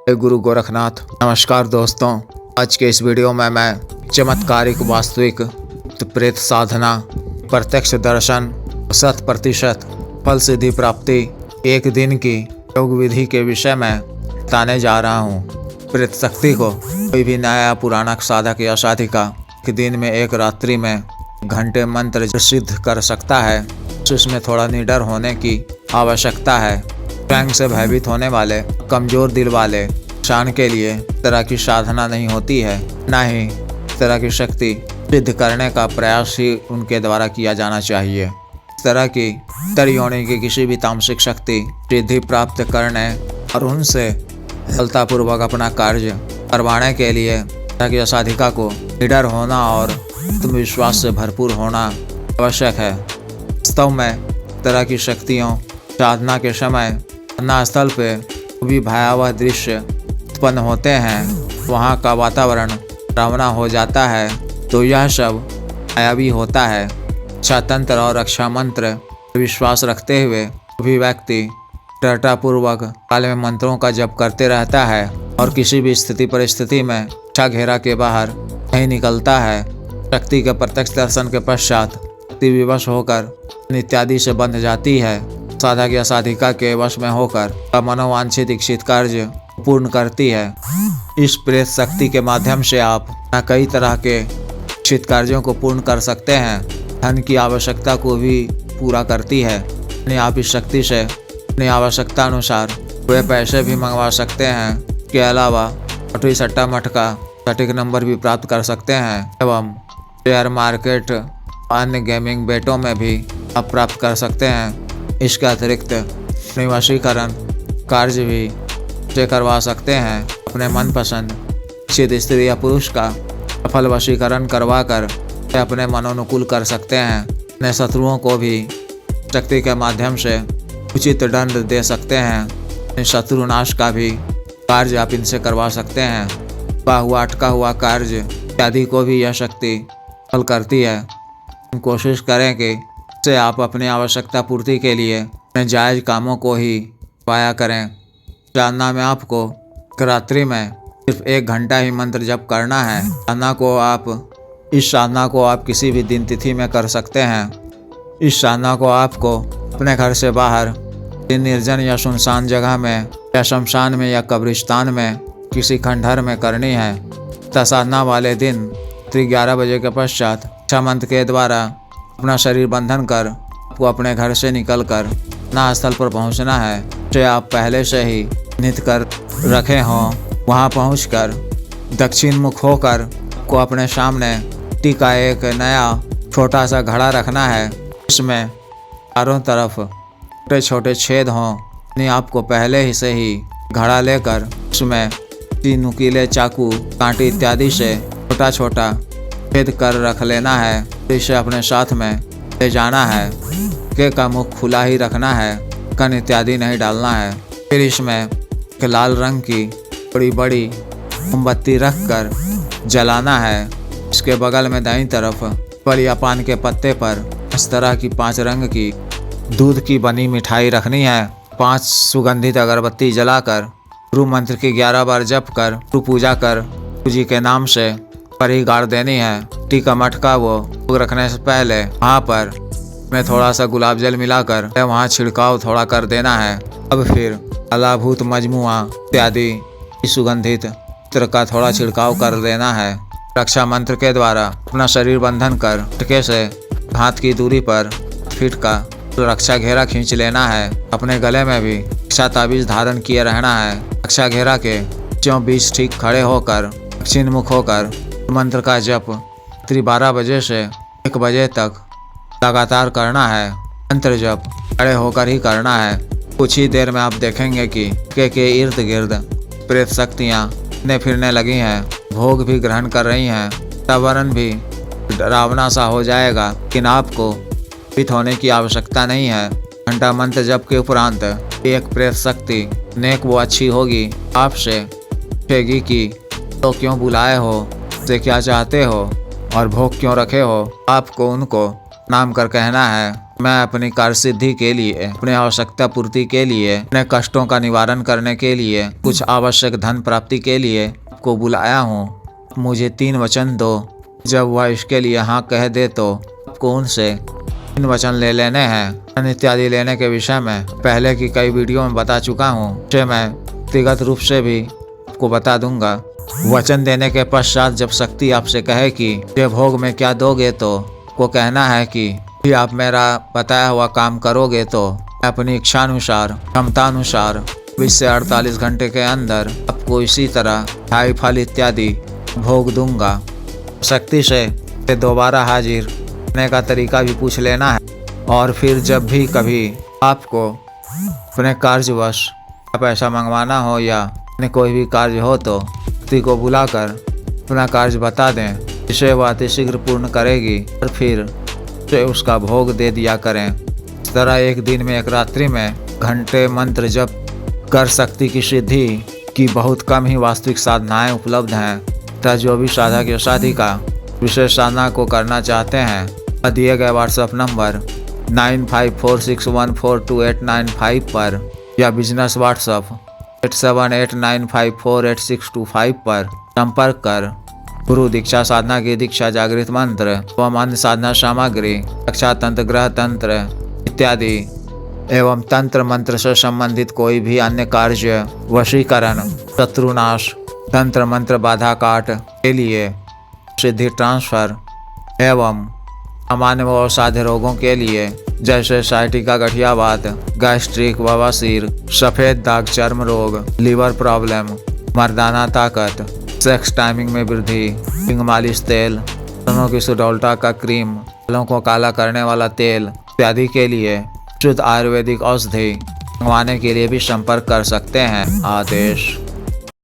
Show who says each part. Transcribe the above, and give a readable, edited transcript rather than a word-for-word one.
Speaker 1: गुरु गोरखनाथ। नमस्कार दोस्तों, आज के इस वीडियो में मैं चमत्कारिक वास्तविक प्रेत साधना, प्रत्यक्ष दर्शन, 100% फल सिद्धि प्राप्ति, एक दिन की योग विधि के विषय में बताने जा रहा हूँ। प्रेत शक्ति को कोई भी नया पुराना साधक या साधिका एक दिन में एक रात्रि में घंटे मंत्र सिद्ध कर सकता है। इसमें थोड़ा निडर होने की आवश्यकता है। स्वयं से भयभीत होने वाले, कमजोर दिल वाले इंसान के लिए तरह की साधना नहीं होती है, न ही तरह की शक्ति सिद्ध करने का प्रयास ही उनके द्वारा किया जाना चाहिए। इस तरह की तरियोनी की किसी भी तामसिक शक्ति सिद्धि प्राप्त करने और उनसे सफलतापूर्वक अपना कार्य करवाने के लिए तरह साधिका को निडर होना और आत्मविश्वास से भरपूर होना आवश्यक है। वास्तव में तरह की शक्तियों साधना के समय साधना स्थल पे भी भयावह दृश्य उत्पन्न होते हैं, वहाँ का वातावरण डरावना हो जाता है, तो यह सब मायावी होता है। रक्षा तंत्र और रक्षा मंत्र विश्वास रखते हुए भी व्यक्ति दृढ़तापूर्वक काल में मंत्रों का जप करते रहता है और किसी भी स्थिति परिस्थिति में रक्षा घेरा के बाहर नहीं निकलता है। शक्ति के प्रत्यक्ष दर्शन के पश्चात शक्ति विवश होकर इत्यादि से बंध जाती है। साधक या साधिका के वश में होकर मनोवांछित इच्छित कार्य पूर्ण करती है। इस प्रेत शक्ति के माध्यम से आप कई तरह के इच्छित कार्यों को पूर्ण कर सकते हैं। धन की आवश्यकता को भी पूरा करती है, यानी आप इस शक्ति से अपनी आवश्यकता अनुसार वे पैसे भी मंगवा सकते हैं। इसके अलावा लॉटरी सट्टा मटका सटीक नंबर भी प्राप्त कर सकते हैं एवं शेयर मार्केट अन्य गेमिंग बेटों में भी आप प्राप्त कर सकते हैं। इसके अतिरिक्त निवासीकरण कार्य भी से करवा सकते हैं। अपने मनपसंद इच्छित स्त्री या पुरुष का सफल वशीकरण करवा कर अपने मनोनुकूल कर सकते हैं। अपने शत्रुओं को भी शक्ति के माध्यम से उचित दंड दे सकते हैं। शत्रुनाश का भी कार्य आप इनसे करवा सकते हैं। अटका हुआ कार्य इत्यादि को भी यह शक्ति हल करती है। कोशिश करें कि इससे आप अपनी आवश्यकता पूर्ति के लिए अपने जायज़ कामों को ही पाया करें। साधना में आपको रात्रि में सिर्फ 1 घंटा ही मंत्र जप करना है। इस साधना को आप किसी भी दिन तिथि में कर सकते हैं। इस साधना को आपको अपने घर से बाहर निर्जन या सुनसान जगह में या शमशान में या कब्रिस्तान में किसी खंडहर में करनी है। साधना वाले दिन रात्रि 11 बजे के पश्चात इच्छा मंत्र के द्वारा अपना शरीर बंधन कर आपको अपने घर से निकलकर ना स्थल पर पहुंचना है जो आप पहले से ही नित कर रखे हों। वहां पहुंचकर दक्षिण मुख होकर आपको अपने सामने मिट्टी का एक नया छोटा सा घड़ा रखना है। इसमें चारों तरफ छोटे छोटे छेद हों। यानी आपको पहले ही से ही घड़ा लेकर उसमें 3 नुकीले चाकू कांटे इत्यादि से छोटा छोटा छेद कर रख लेना है। इसे अपने साथ में ले जाना है। के का मुख खुला ही रखना है, कण इत्यादि नहीं डालना है। फिर इसमें एक लाल रंग की बड़ी बड़ी मोमबत्ती रख कर जलाना है। इसके बगल में दाईं तरफ पर या पान के पत्ते पर इस तरह की 5 रंग की दूध की बनी मिठाई रखनी है। 5 सुगंधित अगरबत्ती जलाकर गुरु मंत्र की 11 बार जप कर गुरु पूजा कर गुरु जी के नाम से पर ही गाड़ देनी है। टीका मटका वो रखने से पहले वहाँ पर में थोड़ा सा गुलाब जल मिलाकर वहाँ छिड़काव थोड़ा कर देना है। अब फिर अलाभूत मजमुआ इत्यादि सुगंधित इत्र का थोड़ा छिड़काव कर देना है। रक्षा मंत्र के द्वारा अपना शरीर बंधन कर टके से हाथ की दूरी पर फीट का रक्षा घेरा खींच लेना है। अपने गले में भी रक्षा ताबीज धारण किए रहना है। रक्षा घेरा के बीच ठीक खड़े होकर दक्षिण मुख होकर मंत्र का जप रात्रि 12 बजे से 1 बजे तक लगातार करना है। मंत्र जप खड़े होकर ही करना है। कुछ ही देर में आप देखेंगे कि के इर्द गिर्द प्रेत शक्तियाँ फिरने लगी हैं, भोग भी ग्रहण कर रही हैं। वातावरण भी डरावना सा हो जाएगा, लेकिन आपको भीत होने की आवश्यकता नहीं है। घंटा मंत्र जप के उपरांत एक प्रेत शक्ति नेक वो अच्छी होगी, आपसे पूछेगी कि तो क्यों बुलाए हो, से क्या चाहते हो और भोग क्यों रखे हो। आपको उनको नाम कर कहना है, मैं अपनी कार्य सिद्धि के लिए, अपनी आवश्यकता पूर्ति के लिए, अपने कष्टों का निवारण करने के लिए, कुछ आवश्यक धन प्राप्ति के लिए आपको बुलाया हूँ। मुझे 3 वचन दो। जब वह इसके लिए हाँ कह दे तो आपको उनसे 3 वचन ले लेने हैं। इत्यादि लेने के विषय में पहले की कई वीडियो में बता चुका हूँ, जिसे मैं व्यक्तिगत रूप से भी आपको बता दूंगा। वचन देने के पश्चात जब शक्ति आपसे कहे कि ये भोग में क्या दोगे, तो आपको कहना है कि आप मेरा बताया हुआ काम करोगे तो अपनी इच्छानुसार, क्षमतानुसार 20 से 48 घंटे के अंदर आपको इसी तरह ढाई फल इत्यादि भोग दूंगा। शक्ति से दोबारा हाजिर होने का तरीका भी पूछ लेना है। और फिर जब भी कभी आपको अपने कार्यवश पैसा मंगवाना हो या अपने कोई भी कार्य हो तो व्यक्ति को बुलाकर अपना कार्य बता दें, जिसे वह अतिशीघ्र पूर्ण करेगी और फिर उसे उसका भोग दे दिया करें। इस तरह एक दिन में, एक रात्रि में घंटे मंत्र जप कर शक्ति की सिद्धि की बहुत कम ही वास्तविक साधनाएं उपलब्ध हैं। तथा जो भी साधक या साधिका विशेष साधना को करना चाहते हैं, दिए गए व्हाट्सएप नंबर 9546142895 पर या बिजनेस व्हाट्सएप 8789548625 पर संपर्क कर गुरु दीक्षा साधना की दीक्षा, जागृत मंत्र एवं अन्य साधना सामग्री, रक्षा तंत्र, ग्रह तंत्र इत्यादि एवं तंत्र मंत्र से संबंधित कोई भी अन्य कार्य, वशीकरण, शत्रुनाश, तंत्र मंत्र बाधा काट के लिए, सिद्धि ट्रांसफर एवं सामान्य व असाध्य रोगों के लिए जैसे साइटिका, गठियावात, गैस्ट्रिक, बवासीर, सफेद दाग, चर्म रोग, लीवर प्रॉब्लम, मर्दाना ताकत, सेक्स टाइमिंग में वृद्धि, हिंग मालिश तेल, दोनों की सुडोल्टा का क्रीम, बालों को काला करने वाला तेल इत्यादि के लिए शुद्ध आयुर्वेदिक औषधि मंगवाने के लिए भी संपर्क कर सकते हैं। आदेश।